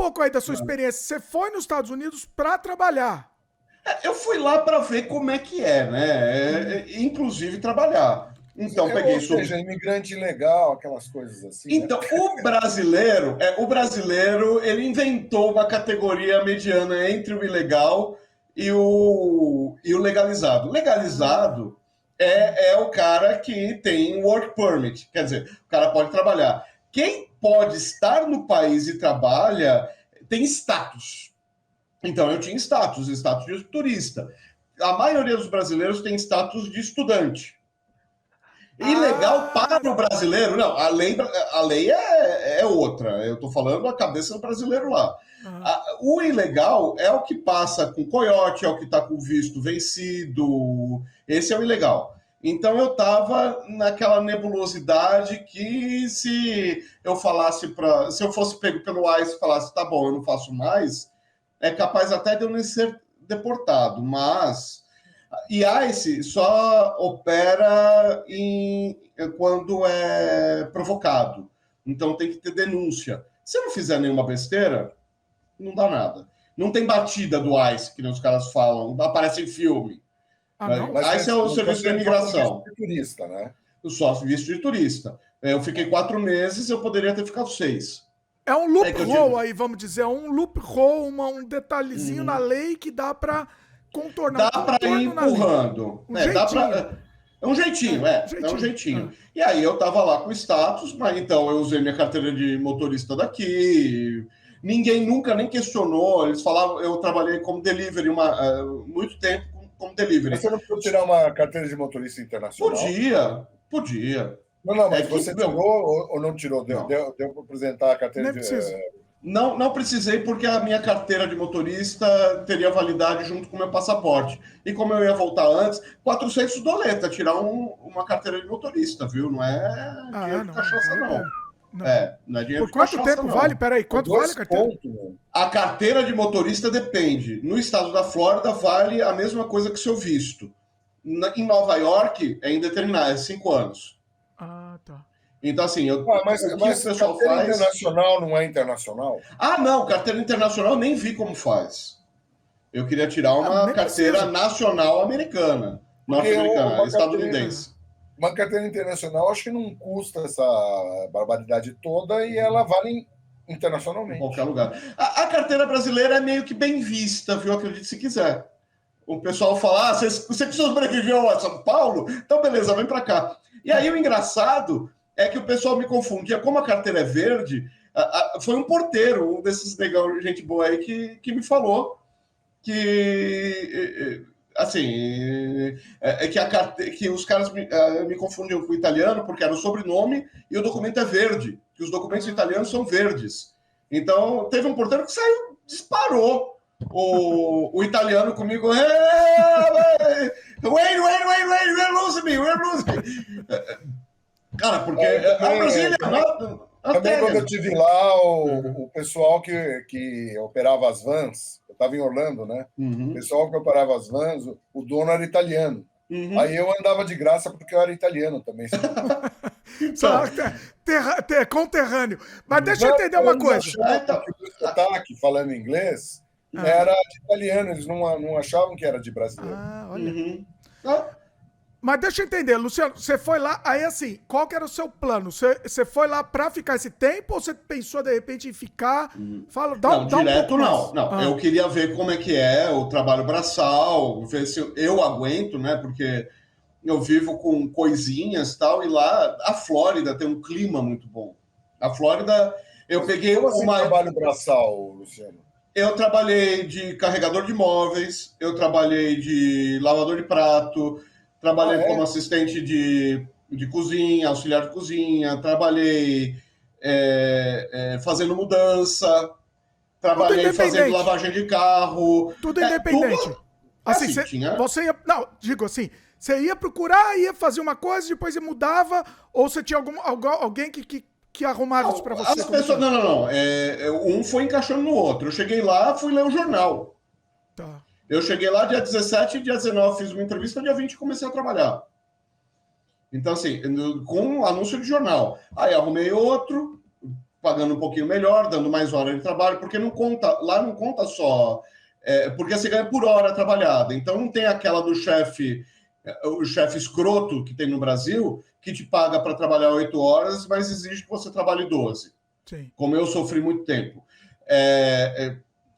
pouco aí da sua experiência. Você foi nos Estados Unidos para trabalhar. Eu fui lá para ver como é que é, né? Inclusive trabalhar. Então, peguei Ou sobre. seja, imigrante ilegal, aquelas coisas assim, né? Então, o brasileiro, ele inventou uma categoria mediana entre o ilegal e o legalizado. Legalizado é o cara que tem work permit, quer dizer, o cara pode trabalhar. Quem pode estar no país e trabalha tem status. Então, eu tinha status de turista. A maioria dos brasileiros tem status de estudante. Ilegal para o brasileiro, não, a lei é outra. Eu estou falando a cabeça do brasileiro lá. O ilegal é o que passa com coiote, é o que está com visto vencido. Esse é o ilegal. Então eu estava naquela nebulosidade que se eu fosse pego pelo ICE e falasse, tá bom, eu não faço mais, é capaz até de eu nem ser deportado, mas ICE só opera quando é provocado. Então tem que ter denúncia. Se eu não fizer nenhuma besteira, não dá nada. Não tem batida do ICE, que nem os caras falam, aparece em filme. ICE é o serviço de imigração. De turista, né? Eu só visto de turista. Eu fiquei 4 meses, eu poderia ter ficado 6. É um loophole aí, vamos dizer, um loophole, um detalhezinho na lei que dá para contornar. Dá para ir empurrando. É um jeitinho. É um jeitinho. E aí eu tava lá com status, mas então eu usei minha carteira de motorista daqui. Ninguém nunca nem questionou. Eles falavam, eu trabalhei como delivery muito tempo como delivery. Mas você não precisa tirar uma carteira de motorista internacional? Podia. Não, mas você tirou ou não tirou? Deu para apresentar a carteira Não precisei, porque a minha carteira de motorista teria validade junto com o meu passaporte. E como eu ia voltar antes, $400 tirar uma carteira de motorista, viu? Não é dinheiro de cachaça, não. Não é dinheiro de cachaça, não. Por quanto tempo vale? Peraí, quanto vale a carteira? A carteira de motorista depende. No estado da Flórida, vale a mesma coisa que seu visto. Em Nova York, é indeterminado, é 5 anos. Tá. Então, assim, mas o pessoal faz... internacional não é internacional? Não, carteira internacional nem vi como faz. Eu queria tirar uma carteira nacional americana, norte-americana, estadunidense. Uma carteira internacional, acho que não custa essa barbaridade toda e ela vale internacionalmente. Em qualquer lugar. A carteira brasileira é meio que bem vista, viu? Acredite se quiser. O pessoal fala, você precisa sobreviver a São Paulo? Então, beleza, vem para cá. E aí o engraçado é que o pessoal me confundia. Como a carteira é verde, foi um porteiro, um desses negão, gente boa aí, que me falou que, assim, que os caras me confundiam com o italiano porque era o sobrenome e o documento é verde, que os documentos italianos são verdes. Então, teve um porteiro que saiu, disparou o italiano comigo. Wait, we're losing me. Cara, porque a Brasília... Também quando eu estive lá, o pessoal que operava as vans, eu estava em Orlando, né? O pessoal que operava as vans, o dono era italiano. Aí eu andava de graça porque eu era italiano também. Conterrâneo. Mas deixa eu entender uma coisa. O sotaque, falando inglês, era de italiano. Eles não achavam que era de brasileiro. Olha. Mas deixa eu entender, Luciano, você foi lá, aí assim, qual que era o seu plano? Você foi lá pra ficar esse tempo ou você pensou de repente em ficar? Dá um pouco mais. Não. Eu queria ver como é que é o trabalho braçal, ver se eu aguento, né? Porque eu vivo com coisinhas e tal, e lá a Flórida tem um clima muito bom. A Flórida, eu peguei trabalho braçal, Luciano? Eu trabalhei de carregador de móveis, eu trabalhei de lavador de prato, trabalhei como assistente de cozinha, auxiliar de cozinha, trabalhei fazendo mudança, trabalhei fazendo lavagem de carro. Tudo independente. Assim, você ia... Não, digo assim, você ia procurar, ia fazer uma coisa, depois você mudava, ou você tinha alguém que arrumava isso pra você? As pessoas, não. Um foi encaixando no outro. Eu cheguei lá, fui ler o jornal. Tá. Eu cheguei lá dia 17, dia 19 fiz uma entrevista, dia 20 comecei a trabalhar. Então, assim, com um anúncio de jornal. Aí arrumei outro, pagando um pouquinho melhor, dando mais hora de trabalho, porque lá não conta só, porque você ganha por hora trabalhada. Então não tem aquela do chefe, o chefe escroto que tem no Brasil, que te paga para trabalhar 8 horas, mas exige que você trabalhe 12. Sim. Como eu sofri muito tempo.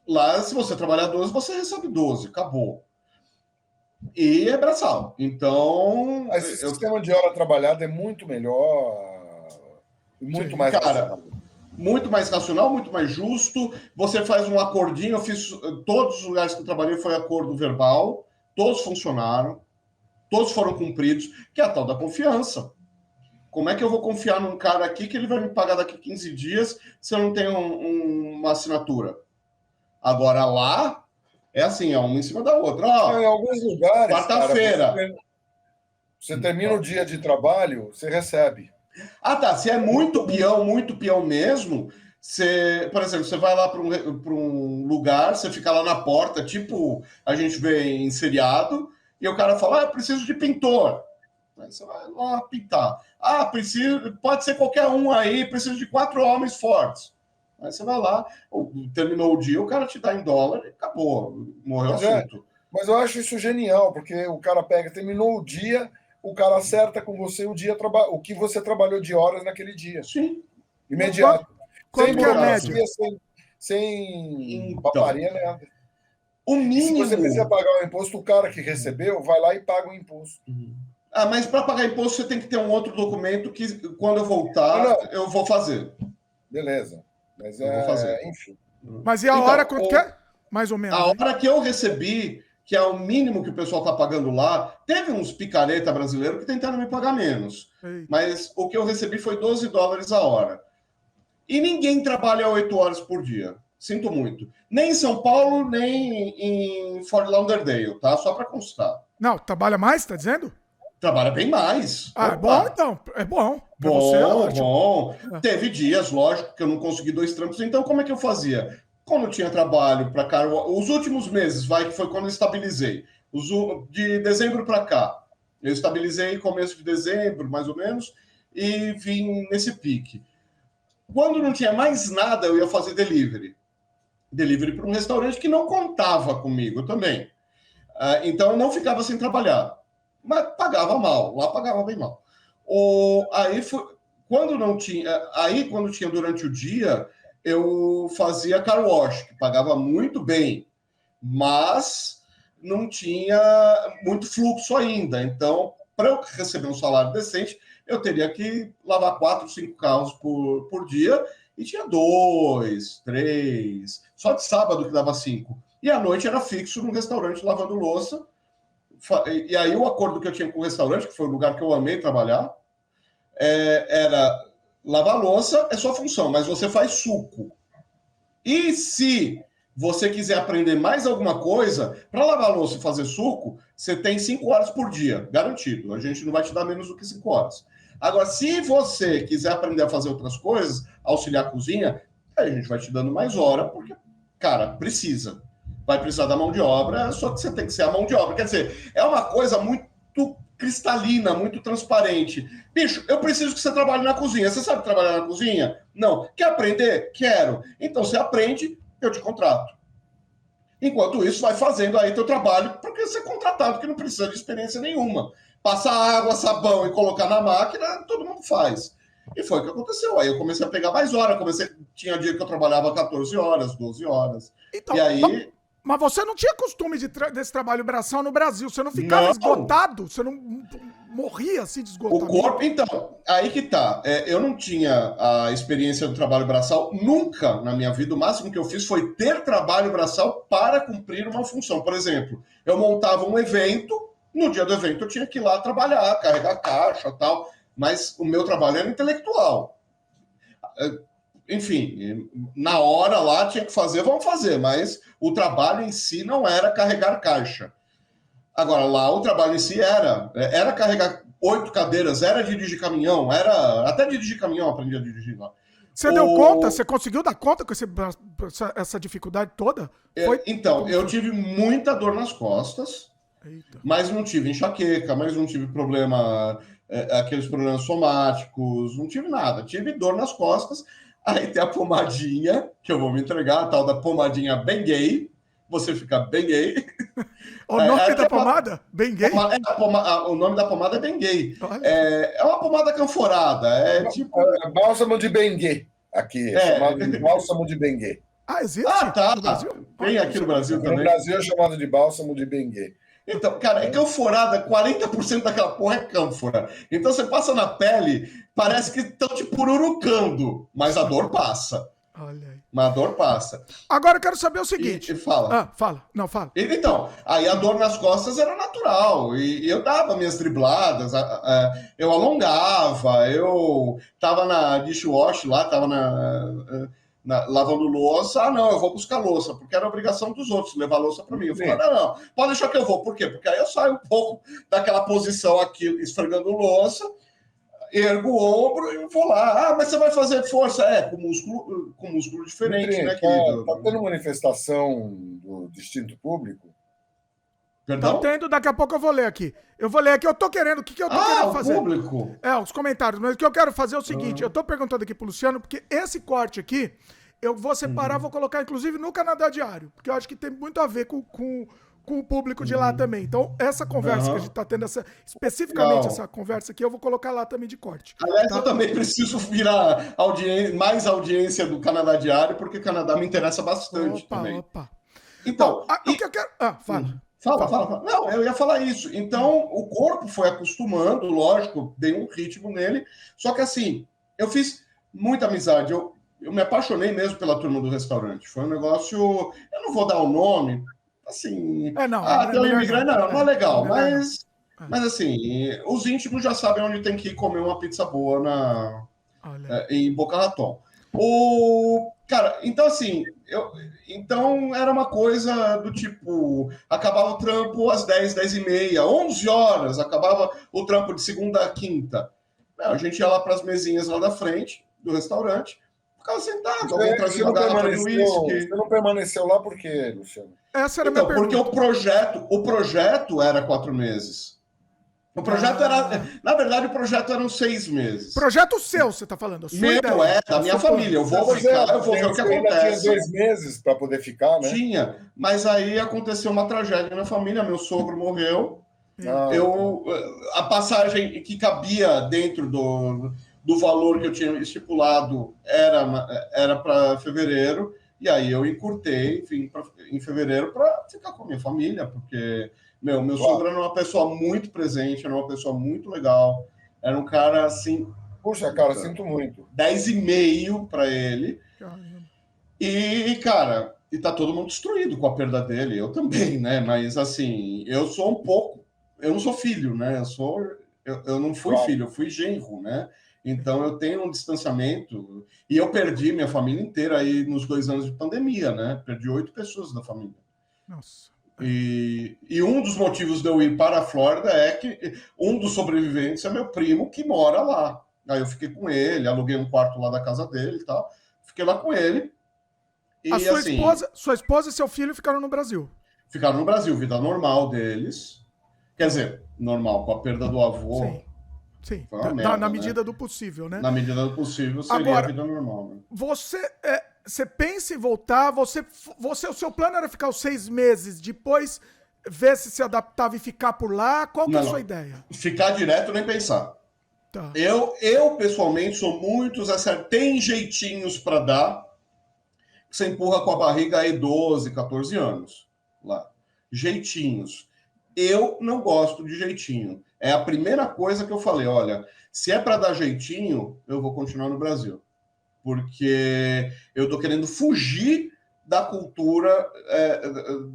Lá, se você trabalhar 12, você recebe 12, acabou. E é braçal. Então. Esse sistema de hora trabalhada é muito melhor, muito mais racional. Muito mais racional, muito mais justo. Você faz um acordinho. Eu fiz todos os lugares que eu trabalhei foi acordo verbal, todos funcionaram, todos foram cumpridos, que é a tal da confiança. Como é que eu vou confiar num cara aqui que ele vai me pagar daqui 15 dias se eu não tenho uma assinatura? Agora lá, é assim, é uma em cima da outra. Em alguns lugares, quarta-feira. Você termina o dia de trabalho, você recebe. Tá. Se é muito peão mesmo, por exemplo, você vai lá para um lugar, você fica lá na porta, tipo a gente vê em seriado, e o cara fala, eu preciso de pintor. Aí você vai lá pintar. Pode ser qualquer um aí, preciso de 4 homens fortes. Aí você vai lá, terminou o dia, o cara te dá em dólar e acabou, morreu o assunto. Mas eu acho isso genial, porque o cara terminou o dia, o cara acerta com você o que você trabalhou de horas naquele dia. Sim. Imediato. Sem burocracia, sem paparia, nada. O mínimo... Se você precisa pagar o imposto, o cara que recebeu vai lá e paga o imposto. Mas para pagar imposto você tem que ter um outro documento que, quando eu voltar, eu vou fazer. Beleza. Mas eu vou fazer. Enfim. Mas e a hora quanto que é? Mais ou menos. A hora que eu recebi, que é o mínimo que o pessoal está pagando lá, teve uns picareta brasileiros que tentaram me pagar menos. Eita. Mas o que eu recebi foi $12 a hora. E ninguém trabalha 8 horas por dia. Sinto muito. Nem em São Paulo, nem em Fort Lauderdale, tá? Só para constar. Não, trabalha mais, tá dizendo? Trabalha bem mais. É bom, então. É bom. Pra você, é bom. Teve dias, lógico, que eu não consegui 2 trampos. Então, como é que eu fazia? Quando eu tinha trabalho para cá, os últimos meses, que foi quando eu estabilizei. De dezembro para cá. Eu estabilizei começo de dezembro, mais ou menos, e vim nesse pique. Quando não tinha mais nada, eu ia fazer delivery. Delivery para um restaurante que não contava comigo também. Então, eu não ficava sem trabalhar. Mas pagava mal, lá pagava bem mal. Quando tinha durante o dia, eu fazia car wash, que pagava muito bem, mas não tinha muito fluxo ainda. Então, para eu receber um salário decente, eu teria que lavar 4, 5 carros por dia, e tinha 2, 3, só de sábado que dava 5. E à noite era fixo num restaurante lavando louça. E aí o acordo que eu tinha com o restaurante, que foi o lugar que eu amei trabalhar, era lavar louça é sua função, mas você faz suco. E se você quiser aprender mais alguma coisa, para lavar louça e fazer suco, você tem 5 horas por dia, garantido. A gente não vai te dar menos do que 5 horas. Agora, se você quiser aprender a fazer outras coisas, auxiliar a cozinha, aí a gente vai te dando mais hora, porque, cara, precisa. Vai precisar da mão de obra, só que você tem que ser a mão de obra. Quer dizer, é uma coisa muito cristalina, muito transparente. Bicho, eu preciso que você trabalhe na cozinha. Você sabe trabalhar na cozinha? Não. Quer aprender? Quero. Então, você aprende, eu te contrato. Enquanto isso, vai fazendo aí teu trabalho, porque você é contratado, que não precisa de experiência nenhuma. Passar água, sabão e colocar na máquina, todo mundo faz. E foi o que aconteceu. Aí eu comecei a pegar mais horas. Tinha dia que eu trabalhava 14 horas, 12 horas. Então, e aí... Mas você não tinha costume desse trabalho braçal no Brasil? Você não ficava esgotado? Você não morria assim de esgotamento? O corpo, então, aí que tá. Eu não tinha a experiência do trabalho braçal nunca na minha vida. O máximo que eu fiz foi ter trabalho braçal para cumprir uma função. Por exemplo, eu montava um evento, no dia do evento eu tinha que ir lá trabalhar, carregar caixa e tal, mas o meu trabalho era intelectual. Enfim, na hora lá tinha que fazer, vamos fazer, mas o trabalho em si não era carregar caixa. Agora, lá o trabalho em si era carregar 8 cadeiras, era dirigir caminhão, até dirigir caminhão eu aprendi a dirigir lá. Você deu conta? Você conseguiu dar conta com essa dificuldade toda? Então, eu tive muita dor nas costas, mas não tive enxaqueca, mas não tive aqueles problemas somáticos, não tive nada. Tive dor nas costas. Aí tem a pomadinha, que eu vou me entregar, a tal da pomadinha bem gay. Você fica bem gay. O nome da pomada? Bem gay? O nome da pomada é bem gay. É uma pomada canforada. É tipo... bálsamo de Benguê. Aqui, é chamado de bálsamo de Benguê. Ah, existe? No Brasil? Tem aqui no Brasil também. No Brasil é chamado de bálsamo de Benguê. Então, cara, é canforada, 40% daquela porra é cânfora. Então você passa na pele, parece que estão te pururucando, mas a dor passa. Olha aí. Mas a dor passa. Agora eu quero saber o seguinte. Fala. Fala. Não, fala. Então, aí a dor nas costas era natural. E eu dava minhas dribladas, eu alongava, eu tava na dishwash lá, tava lavando louça. Não, eu vou buscar louça, porque era obrigação dos outros levar louça para mim. Eu falei, não, pode deixar que eu vou. Por quê? Porque aí eu saio um pouco daquela posição aqui, esfregando louça, ergo o ombro e vou lá. Mas você vai fazer força? Com músculo diferente, né, querido? Tá tendo manifestação do distinto público? Perdão? Tá tendo, daqui a pouco eu vou ler aqui. Eu tô querendo, o que eu tô querendo fazer? Público? Os comentários. Mas o que eu quero fazer é o seguinte, eu tô perguntando aqui pro Luciano, porque esse corte aqui, eu vou separar, vou colocar inclusive no Canadá Diário, porque eu acho que tem muito a ver com o público de lá também. Então, essa conversa que a gente tá tendo, especificamente essa conversa aqui, eu vou colocar lá também de corte. Aliás, eu também preciso virar mais audiência do Canadá Diário, porque o Canadá me interessa bastante também. Então, o que eu quero... fala. Fala. Não, eu ia falar isso. Então, o corpo foi acostumando, lógico, dei um ritmo nele. Só que, assim, eu fiz muita amizade. Eu me apaixonei mesmo pela turma do restaurante. Foi um negócio... Eu não vou dar o nome, assim... tem um imigrante... Não é legal. Mas, assim, os íntimos já sabem onde tem que ir comer uma pizza boa em Boca Raton. Cara, então assim, então era uma coisa do tipo, acabava o trampo às 10, 10h30, 11 horas, acabava o trampo de segunda a quinta. A gente ia lá para as mesinhas lá da frente do restaurante, ficava sentado, alguém trazia uma garrafa de uísque. Você não permaneceu lá por quê, Luciano? Essa era a minha pergunta. Porque o projeto era 4 meses. O projeto na verdade, o projeto eram 6 meses. Projeto seu, você está falando? Da minha família. Eu vou ficar, eu vou ver o que acontece. Tinha 2 meses para poder ficar, né? Tinha, mas aí aconteceu uma tragédia na família. Meu sogro morreu. A passagem que cabia dentro do valor que eu tinha estipulado era para fevereiro. E aí eu encurtei, enfim, em fevereiro para ficar com a minha família, porque... Meu sogro era uma pessoa muito presente, era uma pessoa muito legal. Era um cara assim... Puxa, cara, sinto muito. 10,5 para ele. E, cara, tá todo mundo destruído com a perda dele. Eu também, né? Mas, assim, eu sou um pouco... Eu não sou filho, né? Eu não fui filho, eu fui genro, né? Então, eu tenho um distanciamento. E eu perdi minha família inteira aí nos 2 anos de pandemia, né? Perdi 8 pessoas da família. Nossa. E um dos motivos de eu ir para a Flórida é que um dos sobreviventes é meu primo que mora lá. Aí eu fiquei com ele, aluguei um quarto lá da casa dele e tal. Fiquei lá com ele. E, sua esposa e seu filho ficaram no Brasil? Ficaram no Brasil, vida normal deles. Quer dizer, normal, com a perda do avô. Sim. Na medida do possível, né? Na medida do possível seria a vida normal. Né? Você pensa em voltar? O seu plano era ficar os 6 meses, depois ver se adaptava e ficar por lá? Qual que é a sua ideia? Ficar direto nem pensar. Tá. Eu pessoalmente sou muito... Tem jeitinhos para dar, que você empurra com a barriga aí 12, 14 anos. Lá. Jeitinhos. Eu não gosto de jeitinho. É a primeira coisa que eu falei, olha, se é para dar jeitinho, eu vou continuar no Brasil. Porque eu estou querendo fugir da cultura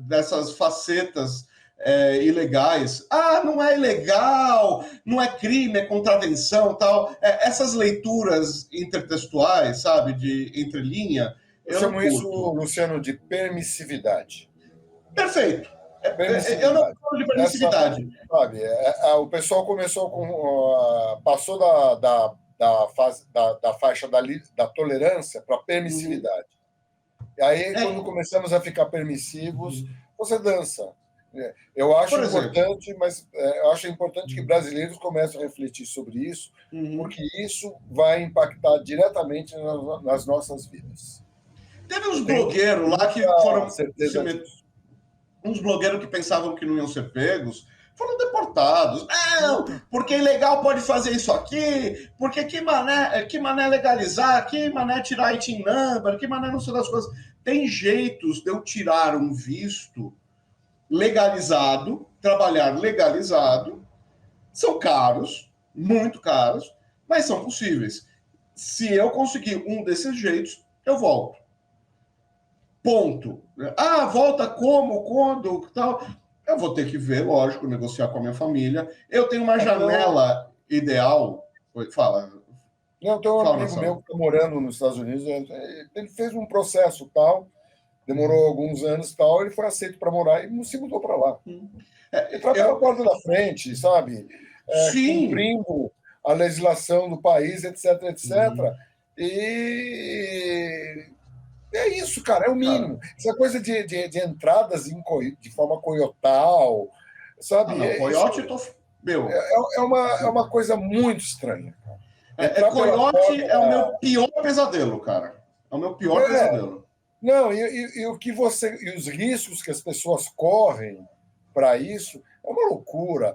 dessas facetas ilegais. Não é ilegal, não é crime, é contravenção, tal. Essas leituras intertextuais, sabe, de entrelinha. Eu chamo isso, Luciano, de permissividade. Perfeito. Eu não falo de permissividade. O pessoal começou passou da faixa da tolerância para permissividade. E aí, quando começamos a ficar permissivos, você dança. Eu acho importante, mas eu acho importante que brasileiros comecem a refletir sobre isso, porque isso vai impactar diretamente nas nossas vidas. Teve uns blogueiros lá que foram... Uns blogueiros que pensavam que não iam ser pegos, foram deportados. Não, porque ilegal pode fazer isso aqui, porque que mané legalizar, que mané tirar IT number, que mané não sei das coisas. Tem jeitos de eu tirar um visto legalizado, trabalhar legalizado, são caros, muito caros, mas são possíveis. Se eu conseguir um desses jeitos, eu volto. Ponto. Volta como, quando, tal. Eu vou ter que ver, lógico, negociar com a minha família. Eu tenho uma janela ideal. Fala. Não, tem um amigo meu que está morando nos Estados Unidos. Ele fez um processo tal, demorou alguns anos tal, ele foi aceito para morar e não se mudou para lá. Ele trabalhou a porta da frente, sabe? Cumprindo a legislação do país, etc, etc. E é isso, cara, é o mínimo. Essa coisa de entradas de forma coiotal, sabe? Coiote, é uma coisa muito estranha. Coiote é o meu pior pesadelo, cara. É o meu pior pesadelo. Não, e o que e os riscos que as pessoas correm para isso é uma loucura.